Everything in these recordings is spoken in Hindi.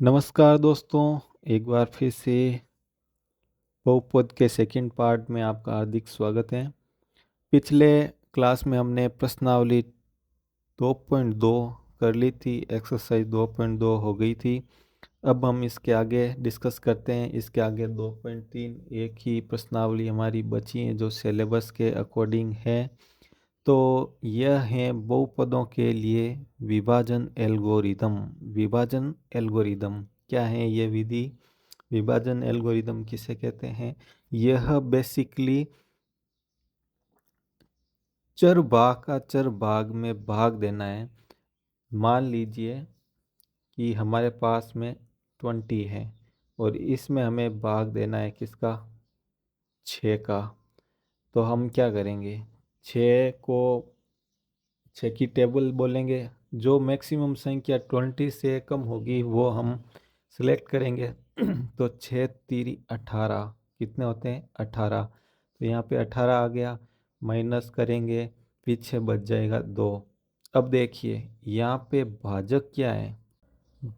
नमस्कार दोस्तों, एक बार फिर से बहुपद के सेकंड पार्ट में आपका हार्दिक स्वागत है। पिछले क्लास में हमने प्रश्नावली 2.2 कर ली थी, एक्सरसाइज 2.2 हो गई थी। अब हम इसके आगे डिस्कस करते हैं। इसके आगे 2.3 एक ही प्रश्नावली हमारी बची है जो सिलेबस के अकॉर्डिंग है। तो यह है बहुपदों के लिए विभाजन एल्गोरिदम। विभाजन एल्गोरिदम क्या है ये विधि? विभाजन एल्गोरिदम किसे कहते हैं? यह बेसिकली चर भाग का चर भाग में भाग देना है। मान लीजिए कि हमारे पास में 20 है और इसमें हमें भाग देना है किसका? 6 का। तो हम क्या करेंगे? 6 को 6 की टेबल बोलेंगे। जो मैक्सिमम संख्या 20 से कम होगी वो हम सिलेक्ट करेंगे। तो 6 तीरी 18 कितने होते हैं? 18। तो यहाँ पे 18 आ गया, माइनस करेंगे, पीछे बच जाएगा 2। अब देखिए यहाँ पे भाजक क्या है?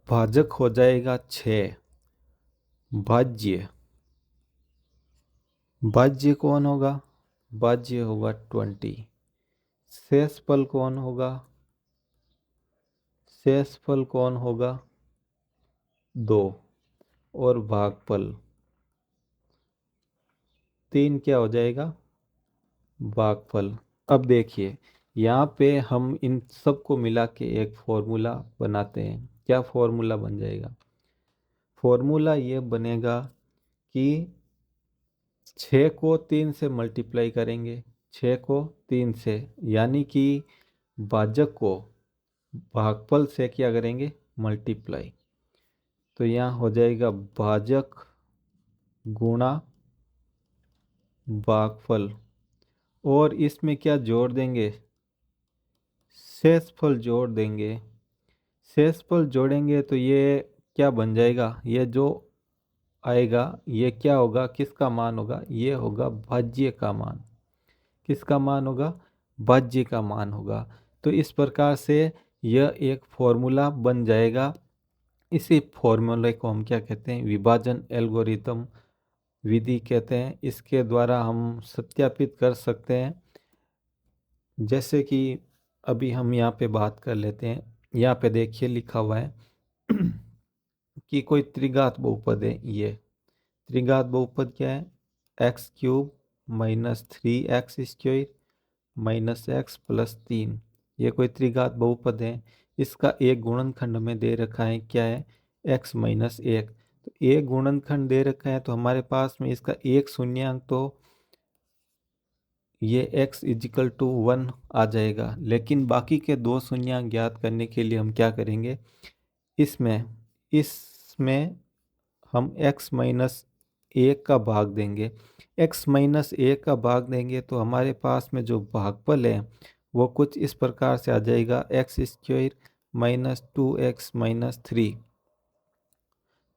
भाजक हो जाएगा 6। भाज्य भाज्य कौन होगा? भाज्य होगा 20। शेषफल कौन होगा? शेषफल कौन होगा? 2। और भागफल 3 क्या हो जाएगा? भागफल। अब देखिए यहाँ पे हम इन सबको मिला के एक फॉर्मूला बनाते हैं। क्या फॉर्मूला बन जाएगा? फॉर्मूला ये बनेगा कि 6 को 3 से मल्टीप्लाई करेंगे। 6 को 3 से, यानी कि भाजक को भागफल से क्या करेंगे? मल्टीप्लाई। तो यहाँ हो जाएगा भाजक गुणा भागफल। और इसमें क्या जोड़ देंगे? शेषफल जोड़ देंगे। शेषफल जोड़ेंगे तो ये क्या बन जाएगा? ये जो आएगा ये क्या होगा? किसका मान होगा? ये होगा भाज्य का मान। किसका मान होगा? भाज्य का मान होगा। तो इस प्रकार से यह एक फॉर्मूला बन जाएगा। इसी फॉर्मूले को हम क्या कहते हैं? विभाजन एल्गोरिथम विधि कहते हैं। इसके द्वारा हम सत्यापित कर सकते हैं। जैसे कि अभी हम यहाँ पे बात कर लेते हैं। यहाँ पे देखिए लिखा हुआ है कि कोई त्रिघात बहुपद है। ये त्रिघात बहुपद क्या है? X cube minus 3x² minus x plus 3। ये कोई त्रिघात बहुपद है। इसका एक गुणनखंड में दे रखा है, क्या है? x minus 1। तो एक गुणनखंड दे रखा है तो हमारे पास में इसका एक शून्यांक, तो ये x इजिकल टू 1 आ जाएगा। लेकिन बाकी के दो शून्यांक ज्ञात करने के लिए हम क्या करेंगे? इसमें इसमें हम x माइनस 1 का भाग देंगे। x माइनस 1 का भाग देंगे तो हमारे पास में जो भागफल है वो कुछ इस प्रकार से आ जाएगा, x² माइनस 2x माइनस 3।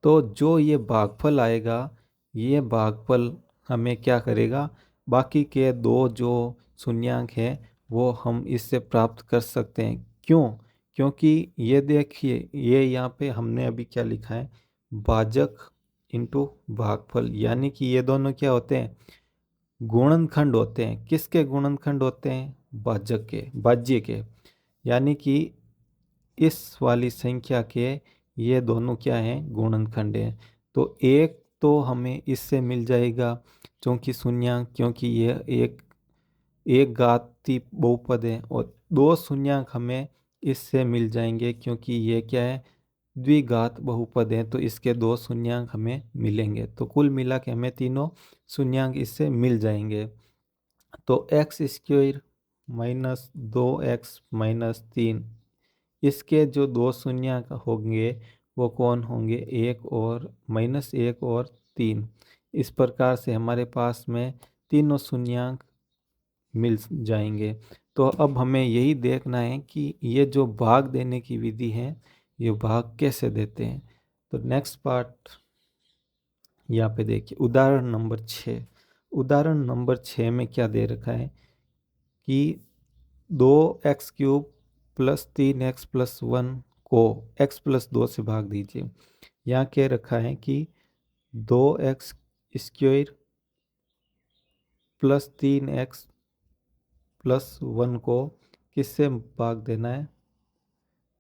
तो जो ये भागफल आएगा, ये भागफल हमें क्या करेगा? बाकी के दो जो शून्यांक हैं वो हम इससे प्राप्त कर सकते हैं। क्यों? क्योंकि ये देखिए, ये यहाँ पे हमने अभी क्या लिखा है? भाजक इंटू भागफल, यानी कि ये दोनों क्या होते हैं? गुणनखंड होते हैं। किसके गुणनखंड होते हैं? भाजक के, भाज्य के। यानी कि इस वाली संख्या के ये दोनों क्या हैं? गुणनखंड हैं। तो एक तो हमें इससे मिल जाएगा क्योंकि शून्यांक, क्योंकि ये एक घाती बहुपद है। और दो शून्यांक हमें इससे मिल जाएंगे क्योंकि ये क्या है? द्विघात बहुपद है। तो इसके दो शून्यांक हमें मिलेंगे। तो कुल मिला के हमें तीनों शून्यांक इससे मिल जाएंगे। तो x² माइनस 2x माइनस 3, इसके जो दो शून्यांक होंगे वो कौन होंगे? 1 और माइनस 1 और 3। इस प्रकार से हमारे पास में तीनों शून्यांक मिल जाएंगे। तो अब हमें यही देखना है कि ये जो भाग देने की विधि है ये भाग कैसे देते हैं। तो नेक्स्ट पार्ट यहाँ पे देखिए, उदाहरण नंबर 6। उदाहरण नंबर 6 में क्या दे रखा है कि 2x³ प्लस 3x प्लस 1 को x प्लस 2 से भाग दीजिए। यहाँ कह रखा है कि 2x² प्लस 3x+1 को किससे भाग देना है?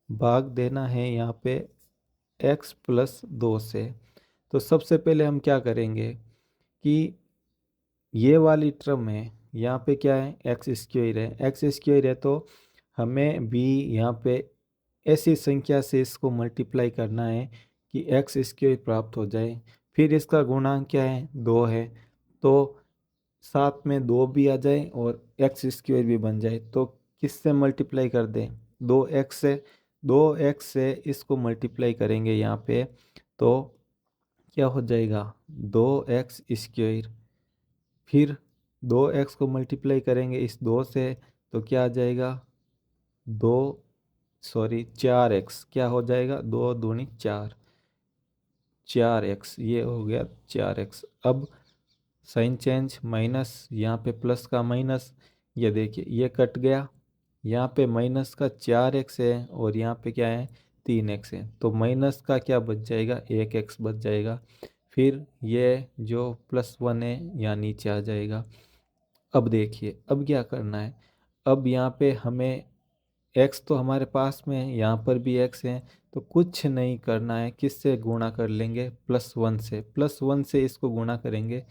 भाग देना है यहाँ पे x+2 से। तो सबसे पहले हम क्या करेंगे कि ये वाली टर्म है, यहाँ पे क्या है? x² है। x² है तो हमें भी यहाँ पे ऐसी संख्या से इसको मल्टीप्लाई करना है कि x² प्राप्त हो जाए। फिर इसका गुणांक क्या है? 2 है, तो साथ में 2 भी आ जाए और x² भी बन जाए। तो किससे मल्टीप्लाई कर दें? 2x से। 2x से इसको मल्टीप्लाई करेंगे यहाँ पे, तो क्या हो जाएगा? 2x²। फिर 2x को मल्टीप्लाई करेंगे इस 2 से, तो क्या आ जाएगा? 4x। क्या हो जाएगा? 2 दूनी 4, 4x। ये हो गया 4x। अब साइन चेंज, माइनस, यहाँ पे प्लस का माइनस, ये देखिए ये कट गया। यहाँ पे माइनस का 4x है और यहाँ पे क्या है? 3x है। तो माइनस का क्या बच जाएगा? 1x बच जाएगा। फिर ये जो +1 है यहाँ नीचे आ जाएगा। अब देखिए अब क्या करना है। अब यहाँ पे हमें x तो हमारे पास में है, यहाँ पर भी x है, तो कुछ नहीं करना है। किससे गुणा कर लेंगे? +1 से। +1 से इसको गुणा करेंगे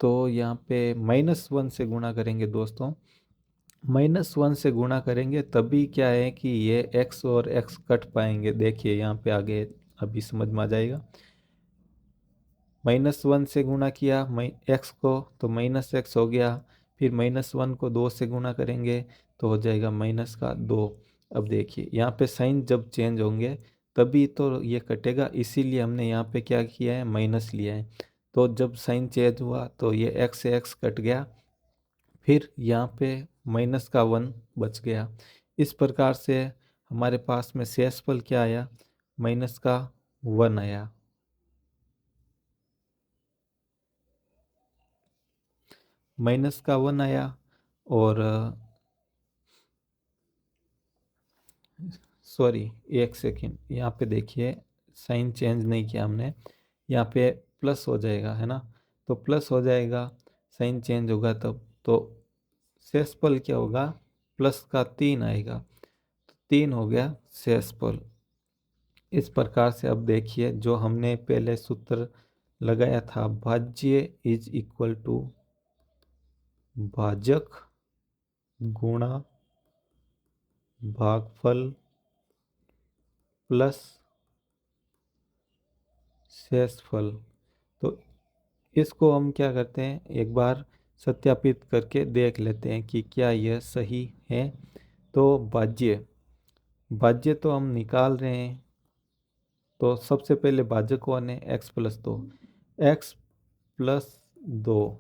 तो यहाँ पे -1 से गुणा करेंगे दोस्तों। -1 से गुणा करेंगे तभी क्या है कि ये x और x कट पाएंगे। देखिए यहाँ पे आगे अभी समझ में आ जाएगा। -1 से गुणा किया x को तो -x हो गया। फिर -1 को 2 से गुणा करेंगे तो हो जाएगा -2। अब देखिए यहाँ पे साइन जब चेंज होंगे तभी तो ये कटेगा, इसीलिए हमने यहाँ पे क्या किया है? माइनस लिया है। तो जब साइन चेंज हुआ तो ये x से x कट गया, फिर यहाँ पे -1 बच गया। इस प्रकार से हमारे पास में शेषफल क्या आया? -1 आया। -1 आया। और सॉरी, एक सेकेंड, यहाँ पे देखिए साइन चेंज नहीं किया हमने, यहाँ पे प्लस हो जाएगा, है ना? तो प्लस हो जाएगा, साइन चेंज होगा तब। तो शेषफल क्या होगा? प्लस का 3 आएगा, तो 3 हो गया शेषफल। इस प्रकार से अब देखिए जो हमने पहले सूत्र लगाया था, भाज्य इज इक्वल टू भाजक गुणा भागफल प्लस शेषफल। तो इसको हम क्या करते हैं, एक बार सत्यापित करके देख लेते हैं कि क्या यह सही है। तो भाज्य भाज्य तो हम निकाल रहे हैं, तो सबसे पहले भाजक कौन है? x+2। x+2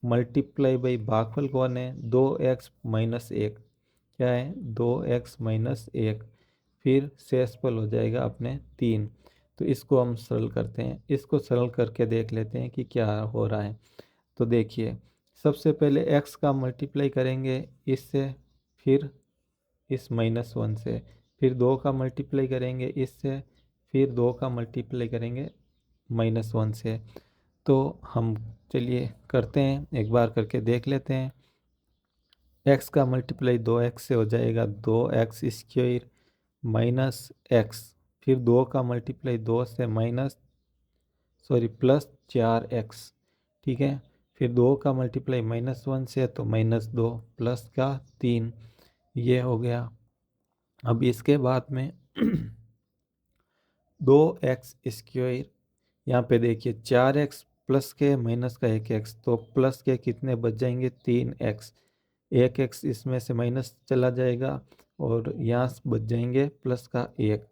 मल्टीप्लाई बाई भागफल कौन है? 2x-1। क्या है? 2x-1। फिर शेषफल हो जाएगा अपने 3। तो इसको हम सरल करते हैं, इसको सरल करके देख लेते हैं कि क्या हो रहा है। तो देखिए सबसे पहले x का मल्टीप्लाई करेंगे इससे, फिर इस -1 से, फिर 2 का मल्टीप्लाई करेंगे इससे, फिर 2 का मल्टीप्लाई करेंगे -1 से। तो हम चलिए करते हैं, एक बार करके देख लेते हैं। x का मल्टीप्लाई 2x से हो जाएगा, 2x² माइनस x। फिर 2 का मल्टीप्लाई 2 से +4x। ठीक है। फिर 2 का मल्टीप्लाई -1 से तो -2 प्लस का 3। ये हो गया। अब इसके बाद में 2x², यहाँ पे देखिए 4x प्लस के माइनस का 1x, तो प्लस के कितने बच जाएंगे? 3x। 1x इसमें से माइनस चला जाएगा और यहाँ बच जाएंगे प्लस का 1।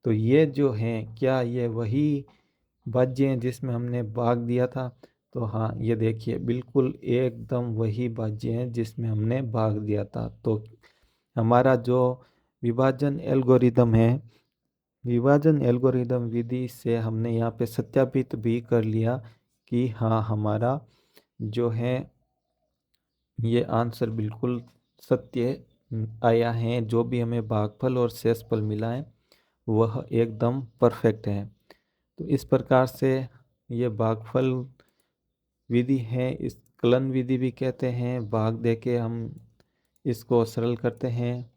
तो ये जो हैं, क्या ये वही भाज्य हैं जिसमें हमने भाग दिया था? तो हाँ, ये देखिए बिल्कुल एकदम वही भाज्य हैं जिसमें हमने भाग दिया था। तो हमारा जो विभाजन एल्गोरिदम है, विभाजन एल्गोरिदम विधि से हमने यहाँ पे सत्यापित भी कर लिया कि हाँ हमारा जो है ये आंसर बिल्कुल सत्य आया है। जो भी हमें भागफल और शेषफल मिला है वह एकदम परफेक्ट है। तो इस प्रकार से ये भागफल विधि है, इस कलन विधि भी कहते हैं। भाग दे के हम इसको सरल करते हैं।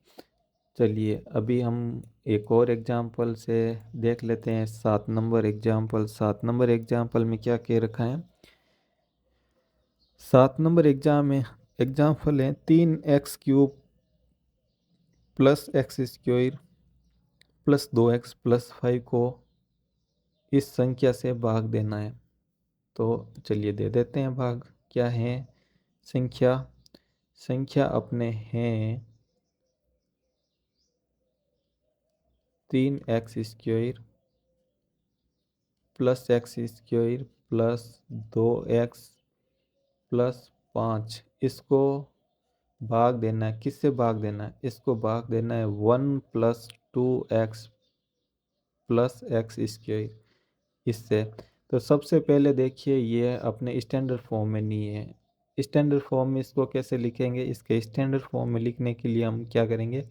चलिए अभी हम एक और एग्जाम्पल से देख लेते हैं। 7 नंबर एग्जाम्पल। 7 नंबर में क्या कह रखा है? 7 नंबर एग्जाम्पल है 3x³ plus x² plus 2x plus 5 को इस संख्या से भाग देना है। तो चलिए दे देते हैं भाग। क्या है संख्या? संख्या अपने हैं 3x² plus x² plus 2x plus 5। इसको भाग देना है। किससे भाग देना है? इसको भाग देना है 1 प्लस 2x प्लस x²। इससे तो सबसे पहले देखिए ये अपने स्टैंडर्ड फॉर्म में नहीं है। स्टैंडर्ड फॉर्म में इसको कैसे लिखेंगे? इसके स्टैंडर्ड फॉर्म में लिखने के लिए हम क्या करेंगे?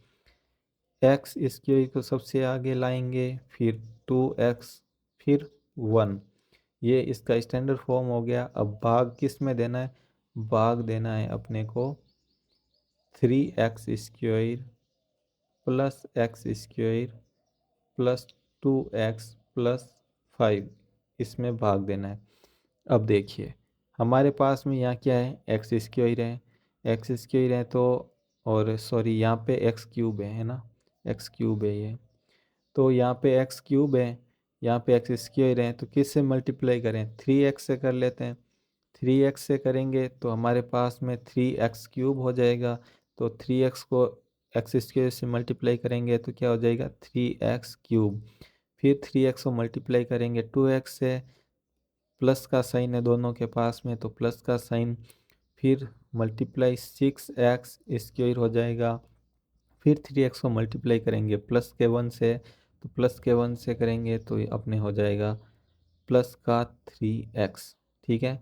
x² को सबसे आगे लाएंगे, फिर 2x, फिर 1। ये इसका स्टैंडर्ड फॉर्म हो गया। अब भाग किस में देना है? भाग देना है अपने को 3x² plus x² plus 2x plus 5, इसमें भाग देना है। अब देखिए हमारे पास में यहाँ क्या है? x² है। x² है तो, और सॉरी यहाँ पे x³ है ना, x³ है ये। तो यहाँ पे x³ है, यहाँ पे x² है, तो किससे मल्टीप्लाई करें? 3x से कर लेते हैं। 3x से करेंगे तो हमारे पास में 3x³ हो जाएगा। तो 3x को x² से मल्टीप्लाई करेंगे तो क्या हो जाएगा? 3x³। फिर 3x को मल्टीप्लाई करेंगे 2x से, प्लस का साइन है दोनों के पास में तो प्लस का साइन, फिर मल्टीप्लाई 6x² हो जाएगा। फिर 3x को मल्टीप्लाई करेंगे प्लस के 1 से, तो प्लस के 1 से करेंगे तो ये अपने हो जाएगा प्लस का 3x। ठीक है।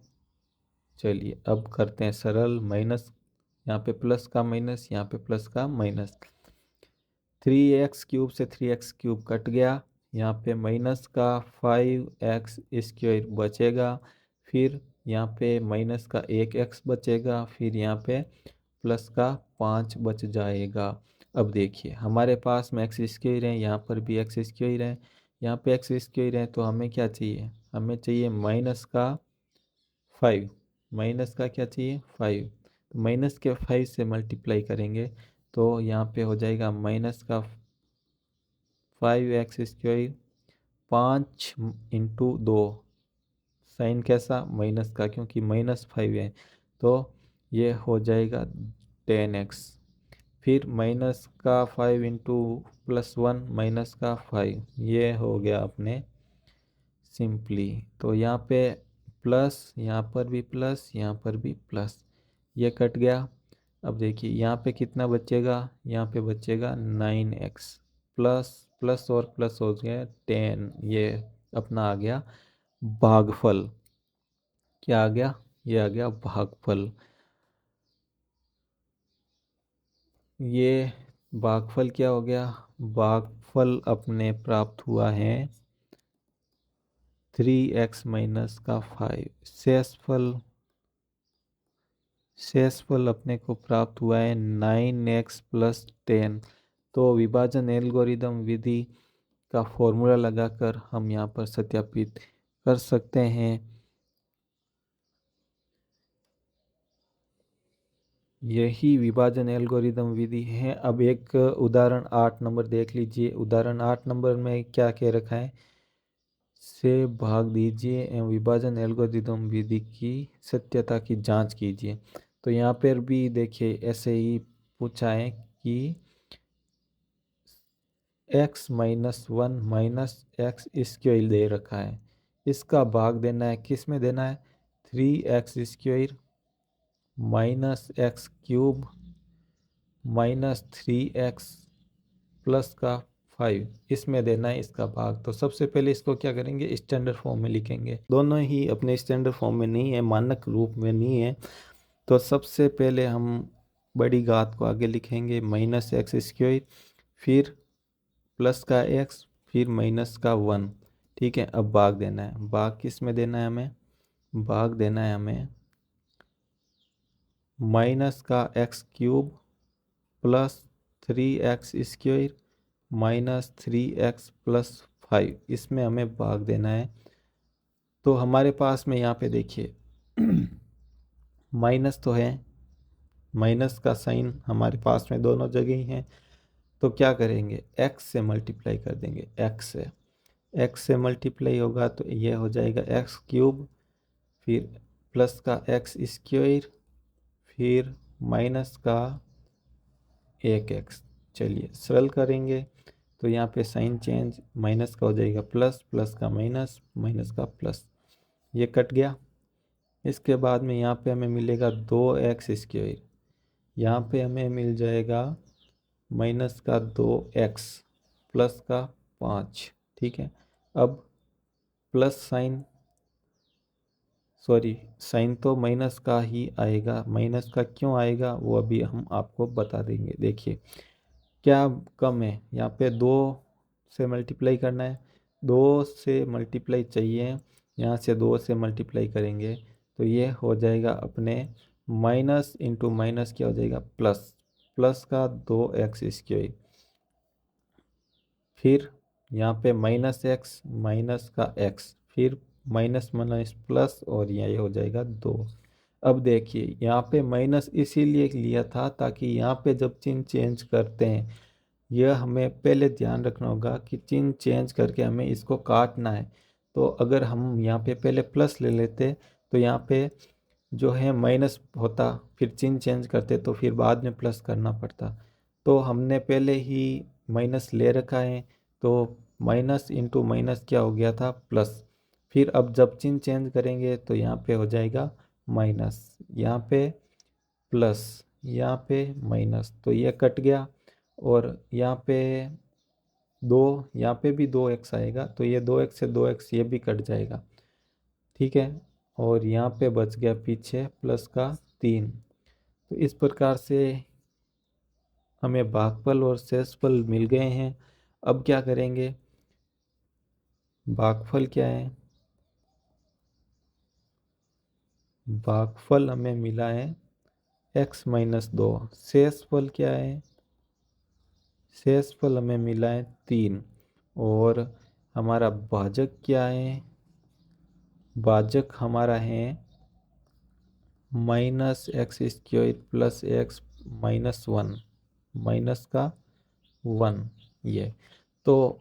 चलिए अब करते हैं सरल। माइनस, यहाँ पे प्लस का माइनस, यहाँ पे प्लस का माइनस। 3x³ से 3x³ कट गया। यहाँ पे माइनस का 5x² बचेगा। फिर यहाँ पे माइनस का 1x बचेगा। फिर यहाँ पे प्लस का 5 बच जाएगा। अब देखिए हमारे पास में x² है, यहाँ पर भी x² है, यहाँ पे x² है, तो हमें क्या चाहिए? हमें चाहिए माइनस का 5। माइनस का क्या चाहिए? 5। तो माइनस के 5 से मल्टीप्लाई करेंगे तो यहाँ पे हो जाएगा माइनस का 5x²। 5 इंटू 2, साइन कैसा? माइनस का, क्योंकि -5 है तो ये हो जाएगा 10x। फिर माइनस का 5 इंटू +1 माइनस का 5, ये हो गया अपने सिंपली। तो यहाँ पे प्लस, यहाँ पर भी प्लस, यहाँ पर भी प्लस, ये कट गया। अब देखिए यहाँ पे कितना बचेगा? यहाँ पे बचेगा 9x। प्लस प्लस और प्लस हो गया 10। ये अपना आ गया भागफल। क्या आ गया? ये आ गया भागफल। ये भागफल क्या हो गया? भागफल अपने प्राप्त हुआ है 3x माइनस का 5। शेषफल अपने को प्राप्त हुआ है 9x प्लस 10। तो विभाजन एल्गोरिदम विधि का फॉर्मूला लगाकर हम यहाँ पर सत्यापित कर सकते हैं। यही विभाजन एल्गोरिदम विधि है। अब एक उदाहरण 8 नंबर देख लीजिए। उदाहरण 8 नंबर में क्या कह रखा है? से भाग दीजिए एवं विभाजन एल्गोरिदम विधि की सत्यता की जांच कीजिए। तो यहाँ पर भी देखिए ऐसे ही पूछा है कि x-1 माइनस x² दे रखा है। इसका भाग देना है, किस में देना है? 3x² minus x³ minus 3x plus का 5, इसमें देना है इसका भाग। तो सबसे पहले इसको क्या करेंगे? स्टैंडर्ड फॉर्म में लिखेंगे। दोनों ही अपने स्टैंडर्ड फॉर्म में नहीं है, मानक रूप में नहीं है। तो सबसे पहले हम बड़ी घात को आगे लिखेंगे -x², फिर प्लस का x, फिर माइनस का 1। ठीक है, अब भाग देना है। भाग किस में देना है हमें? भाग देना है हमें माइनस का x cube plus 3x² minus 3x+5, इसमें हमें भाग देना है। तो हमारे पास में यहाँ पे देखिए माइनस तो है, माइनस का साइन हमारे पास में दोनों जगह ही है। तो क्या करेंगे, x से मल्टीप्लाई कर देंगे। x से मल्टीप्लाई होगा तो ये हो जाएगा एक्स क्यूब, फिर प्लस का x², फिर माइनस का 1x। चलिए सरल करेंगे तो यहाँ पे साइन चेंज, माइनस का हो जाएगा प्लस, प्लस का माइनस, माइनस का प्लस, ये कट गया। इसके बाद में यहाँ पे हमें मिलेगा 2x², यहाँ पे हमें मिल जाएगा माइनस का 2x प्लस का 5। ठीक है, अब प्लस साइन, सॉरी साइन तो माइनस का ही आएगा। माइनस का क्यों आएगा वो अभी हम आपको बता देंगे। देखिए क्या कम है, यहाँ पे 2 से मल्टीप्लाई करना है, 2 से मल्टीप्लाई चाहिए, यहाँ से 2 से मल्टीप्लाई करेंगे तो ये हो जाएगा अपने माइनस इंटू माइनस क्या हो जाएगा प्लस, प्लस का 2x², फिर यहाँ पे माइनस एक्स, माइनस का x, फिर माइनस माइनस प्लस, और ये हो जाएगा 2। अब देखिए यहाँ पे माइनस इसीलिए लिया था ताकि यहाँ पे जब चिन्ह चेंज करते हैं, यह हमें पहले ध्यान रखना होगा कि चिन्ह चेंज करके हमें इसको काटना है। तो अगर हम यहाँ पे पहले प्लस ले लेते तो यहाँ पे जो है माइनस होता, फिर चिन्ह चेंज करते तो फिर बाद में प्लस करना पड़ता। तो हमने पहले ही माइनस ले रखा है, तो माइनस इंटू माइनस क्या हो गया था प्लस। फिर अब जब चिन्ह चेंज करेंगे तो यहाँ पे हो जाएगा माइनस, यहाँ पे प्लस, यहाँ पे माइनस, तो ये कट गया। और यहाँ पे 2, यहाँ पे भी 2x आएगा, तो ये 2x से 2x ये भी कट जाएगा। ठीक है, और यहाँ पे बच गया पीछे प्लस का 3। तो इस प्रकार से हमें भागफल और शेषफल मिल गए हैं। अब क्या करेंगे, भागफल क्या है, भागफल हमें मिला है x-2। शेषफल क्या है, शेषफल हमें मिला है 3। और हमारा भाजक क्या है, भाजक हमारा है -x² प्लस x -1, माइनस का 1। ये तो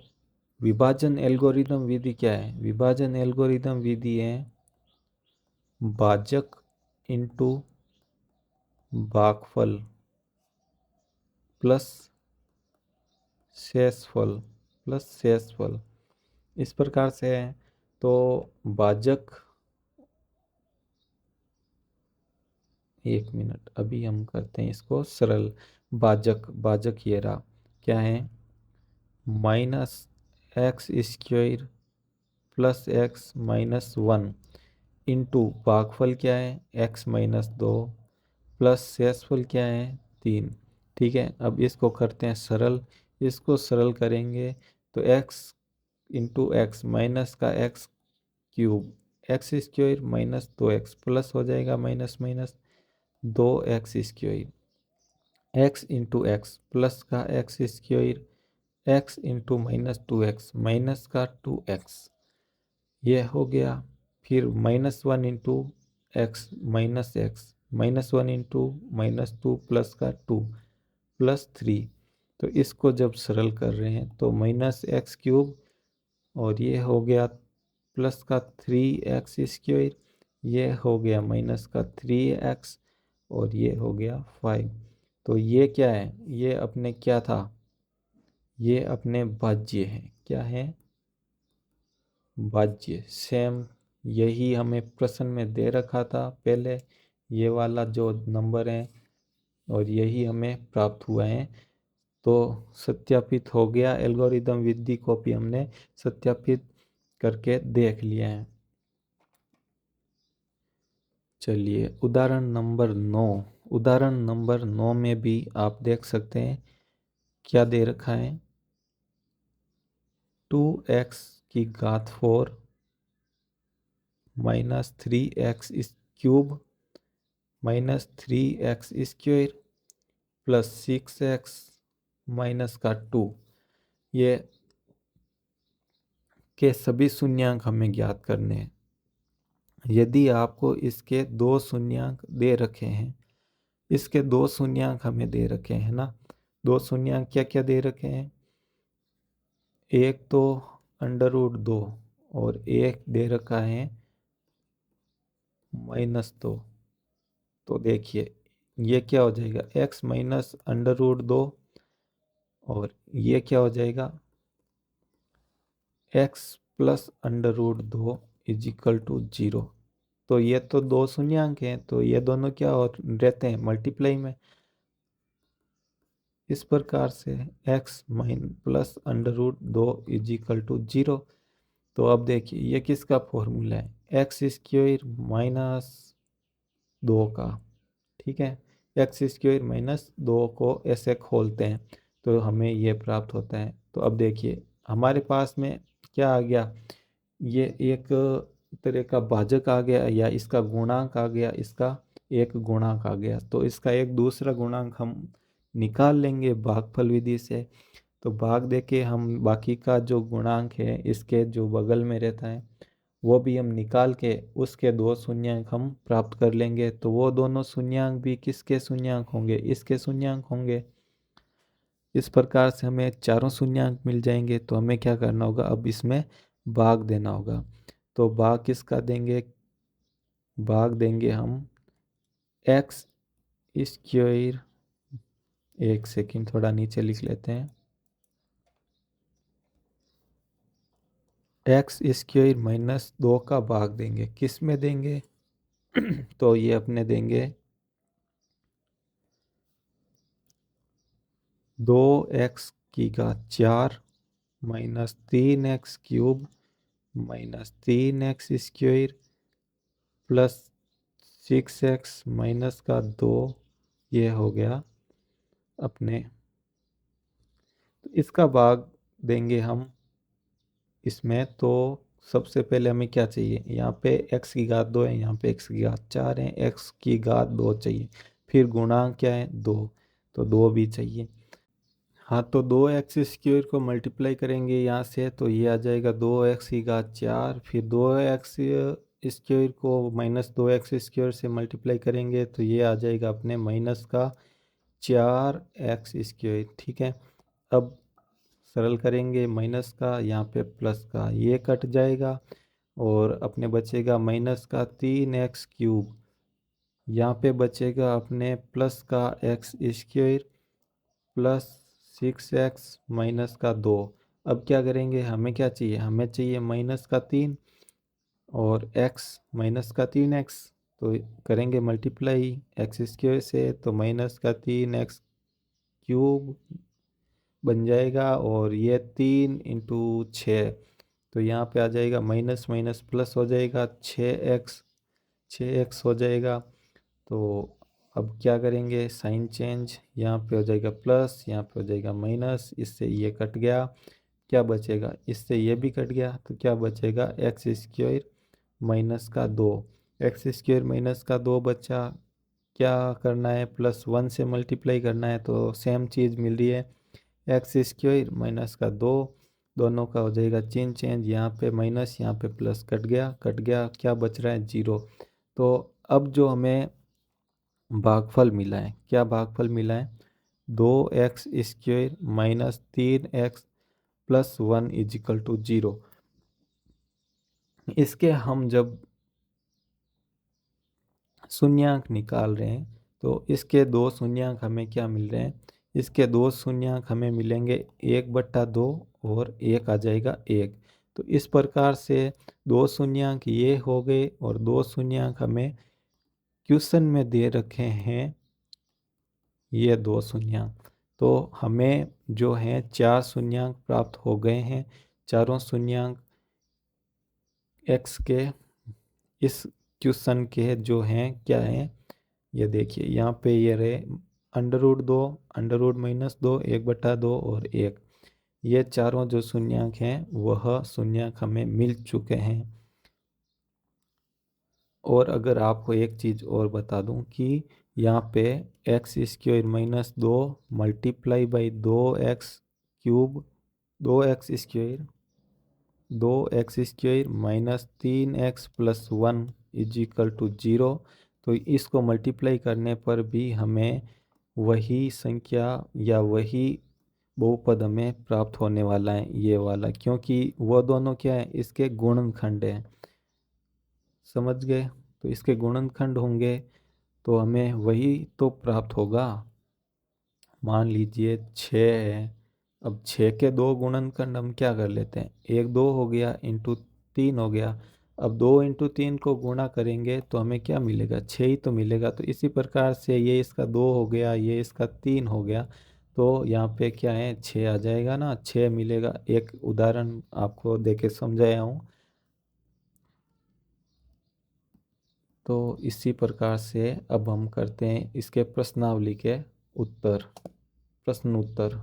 विभाजन एल्गोरिदम विधि क्या है, विभाजन एल्गोरिदम विधि है भाजक इंटू भागफल प्लस शेषफल, प्लस शेषफल, इस प्रकार से है। तो भाजक, एक मिनट अभी हम करते हैं इसको सरल। भाजक, भाजक ये रहा, क्या है -x² प्लस x -1 इंटू भागफल क्या है x-2 प्लस शेषफल क्या है 3। ठीक है, अब इसको करते हैं सरल। इसको सरल करेंगे तो x इंटू एक्स माइनस का x cube, x² minus 2x plus हो जाएगा minus minus 2x², x into x plus का x², x into -2x minus का 2x, ये हो गया। फिर -1 into x minus x, -1 into -2 plus का 2 प्लस 3। तो इसको जब सरल कर रहे हैं तो -x³ और ये हो गया प्लस का 3x², ये हो गया माइनस का 3x, और ये हो गया 5। तो ये क्या है, ये अपने क्या था, ये अपने भाज्य है। क्या है, भाज्य। सेम यही हमें प्रश्न में दे रखा था पहले, ये वाला जो नंबर है, और यही हमें प्राप्त हुआ है। तो सत्यापित हो गया, एल्गोरिदम विधि को भी हमने सत्यापित करके देख लिया है। चलिए उदाहरण नंबर 9, उदाहरण नंबर 9 में भी आप देख सकते हैं क्या दे रखा है। 2x⁴ minus 3x³ minus 3x² plus 6x-2 ये के सभी शून्यांक हमें ज्ञात करने हैं। यदि आपको इसके दो शून्यांक दे रखे हैं, इसके दो शून्यांक हमें दे रखे हैं ना, दो शून्यांक क्या क्या दे रखे हैं, एक तो √2 और एक दे रखा है -2। तो देखिए ये क्या हो जाएगा, x माइनस √2 और ये क्या हो जाएगा, x प्लस √2 = 0। तो ये तो दो शून्यांक हैं, तो ये दोनों क्या रहते हैं, मल्टीप्लाई में। इस प्रकार से x प्लस √2 = 0। तो अब देखिए ये किसका फॉर्मूला है, x² - 2 का। ठीक है, x² - 2 को ऐसे खोलते हैं तो हमें ये प्राप्त होता है। तो अब देखिए हमारे पास में क्या आ गया, ये एक तरह का भाजक आ गया या इसका गुणांक आ गया, इसका एक गुणांक आ गया। तो इसका एक दूसरा गुणांक हम निकाल लेंगे भागफल विधि से। तो भाग देके हम बाकी का जो गुणांक है इसके जो बगल में रहता है वो भी हम निकाल के उसके दो शून्यांक हम प्राप्त कर लेंगे। तो वो दोनों शून्यांक भी किसके शून्यांक होंगे, इसके शून्यांक होंगे। इस प्रकार से हमें चारों शून्यांक मिल जाएंगे। तो हमें क्या करना होगा, अब इसमें भाग देना होगा। तो भाग किसका देंगे, भाग देंगे हम x², एक सेकंड थोड़ा नीचे लिख लेते हैं, x² - 2 का भाग देंगे, किस में देंगे तो ये अपने देंगे 2x⁴ minus 3x³ minus 3x² plus 6x-2 ये हो गया अपने। तो इसका भाग देंगे हम इसमें। तो सबसे पहले हमें क्या चाहिए, यहाँ पे x⁴ है, यहाँ पे x⁴ है, x⁴ चाहिए। फिर गुणांक क्या है, 2, तो 2 भी चाहिए। हाँ, तो 2x² को मल्टीप्लाई करेंगे यहाँ से तो ये आ जाएगा 2x⁴। फिर 2x² को -2x² से मल्टीप्लाई करेंगे तो ये आ जाएगा अपने -4x²। ठीक है, अब सरल करेंगे माइनस का, यहाँ पे प्लस का, ये कट जाएगा और अपने बचेगा -3x³ यहाँ पे बचेगा अपने प्लस का x² प्लस 6x-2। अब क्या करेंगे, हमें क्या चाहिए, हमें चाहिए -3 और x-3x। तो करेंगे मल्टीप्लाई x² से तो -3x³ बन जाएगा और ये 3 × 6 तो यहाँ पे आ जाएगा माइनस माइनस प्लस हो जाएगा 6x हो जाएगा। तो अब क्या करेंगे, साइन चेंज, यहाँ पे हो जाएगा प्लस, यहाँ पे हो जाएगा माइनस, इससे ये कट गया, क्या बचेगा, इससे ये भी कट गया तो क्या बचेगा x² - 2। x² - 2 बचा, क्या करना है, +1 से मल्टीप्लाई करना है तो सेम चीज़ मिल रही है, x² - 2 दोनों का हो जाएगा चेंज, यहाँ पे माइनस यहाँ पे प्लस, कट गया, क्या बच रहा है, 0। तो अब जो हमें भागफल मिला है, क्या भागफल मिला है, 2x² - 3x + 1 = 0। इसके हम जब शून्यांक निकाल रहे हैं तो इसके दो शून्यांक हमें क्या मिल रहे हैं, इसके दो शून्यांक हमें मिलेंगे 1/2 और एक आ जाएगा 1। तो इस प्रकार से दो शून्यांक ये हो गए और दो शून्यांक हमें क्वेश्चन में दे रखे हैं ये दो शून्यांक। तो हमें जो है 4 शून्यांक प्राप्त हो गए हैं। चारों शून्यांक x के इस क्वेश्चन के जो हैं क्या हैं, ये देखिए यहाँ पे ये रहे √2 √-2 1/2 और 1। ये चारों जो शून्यक हैं वह शून्यक हमें मिल चुके हैं। और अगर आपको एक चीज़ और बता दूं कि यहाँ पे x square minus 2 multiply by 2x³ 2x square minus 3x+1 is equal to 0। तो इसको मल्टीप्लाई करने पर भी हमें वही संख्या या वही बहुपद हमें प्राप्त होने वाला है, ये वाला, क्योंकि वो दोनों क्या है, इसके गुणनखंड हैं। समझ गए? तो इसके गुणनखंड होंगे तो हमें वही तो प्राप्त होगा। मान लीजिए 6 है, अब 6 के दो गुणनखंड हम क्या कर लेते हैं, 1 2 हो गया इंटू 3 हो गया। अब 2 इंटू 3 को गुणा करेंगे तो हमें क्या मिलेगा, 6 ही तो मिलेगा। तो इसी प्रकार से ये इसका 2 हो गया, ये इसका 3 हो गया, तो यहाँ पे क्या है, 6 आ जाएगा ना, 6 मिलेगा। एक उदाहरण आपको देके समझाया हूँ। तो इसी प्रकार से अब हम करते हैं इसके प्रश्नावली के उत्तर, प्रश्न उत्तर।